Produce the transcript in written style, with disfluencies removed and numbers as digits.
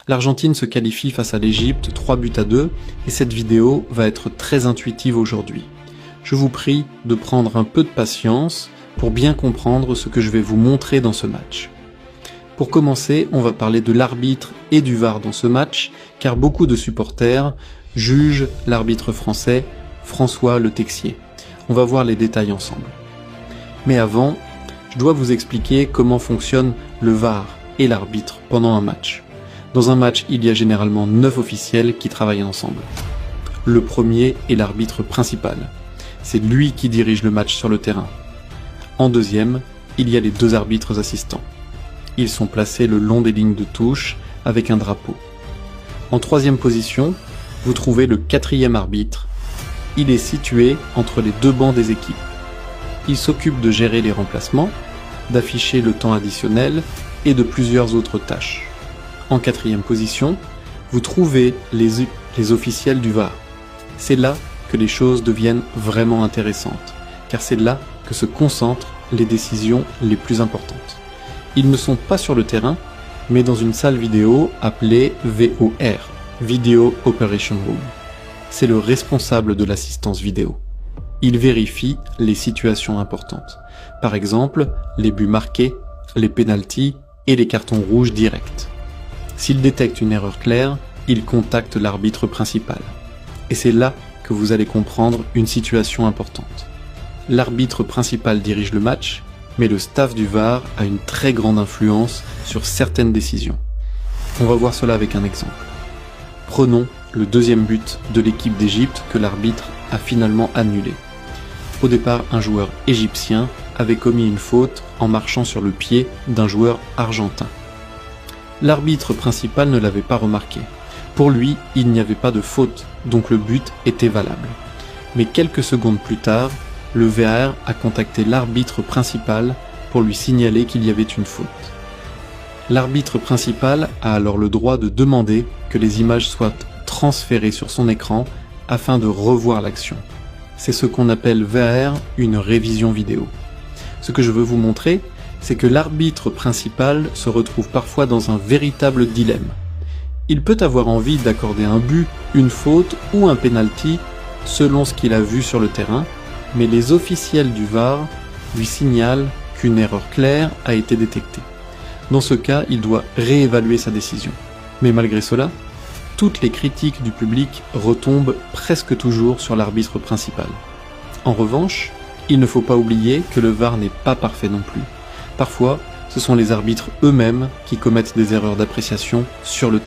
L'Argentine se qualifie face à l'Égypte 3-2 et cette vidéo va être très intuitive aujourd'hui. Je vous prie de prendre un peu de patience pour bien comprendre ce que je vais vous montrer dans ce match. Pour commencer, on va parler de l'arbitre et du VAR dans ce match, car beaucoup de supporters jugent l'arbitre français, François Le Texier. On va voir les détails ensemble. Mais avant, je dois vous expliquer comment fonctionne le VAR et l'arbitre pendant un match. Dans un match, il y a généralement 9 officiels qui travaillent ensemble. Le premier est l'arbitre principal. C'est lui qui dirige le match sur le terrain. En deuxième, il y a les 2 arbitres assistants. Ils sont placés le long des lignes de touche avec un drapeau. En troisième position, vous trouvez le 4e arbitre. Il est situé entre les 2 bancs des équipes. Il s'occupe de gérer les remplacements, d'afficher le temps additionnel et de plusieurs autres tâches. En 4e position, vous trouvez les officiels du VAR. C'est là que les choses deviennent vraiment intéressantes, car c'est là que se concentrent les décisions les plus importantes. Ils ne sont pas sur le terrain, mais dans une salle vidéo appelée VOR, Video Operation Room. C'est le responsable de l'assistance vidéo. Il vérifie les situations importantes. Par exemple, les buts marqués, les pénaltys et les cartons rouges directs. S'il détecte une erreur claire, il contacte l'arbitre principal. Et c'est là que vous allez comprendre une situation importante. L'arbitre principal dirige le match, mais le staff du VAR a une très grande influence sur certaines décisions. On va voir cela avec un exemple. Prenons le 2e but de l'équipe d'Égypte que l'arbitre a finalement annulé. Au départ, un joueur égyptien avait commis une faute en marchant sur le pied d'un joueur argentin. L'arbitre principal ne l'avait pas remarqué. Pour lui, il n'y avait pas de faute, donc le but était valable. Mais quelques secondes plus tard, le VAR a contacté l'arbitre principal pour lui signaler qu'il y avait une faute. L'arbitre principal a alors le droit de demander que les images soient transférées sur son écran afin de revoir l'action. C'est ce qu'on appelle VAR une révision vidéo. Ce que je veux vous montrer, c'est que l'arbitre principal se retrouve parfois dans un véritable dilemme. Il peut avoir envie d'accorder un but, une faute ou un penalty selon ce qu'il a vu sur le terrain, mais les officiels du VAR lui signalent qu'une erreur claire a été détectée. Dans ce cas, il doit réévaluer sa décision. Mais malgré cela, toutes les critiques du public retombent presque toujours sur l'arbitre principal. En revanche, il ne faut pas oublier que le VAR n'est pas parfait non plus. Parfois, ce sont les arbitres eux-mêmes qui commettent des erreurs d'appréciation sur le terrain.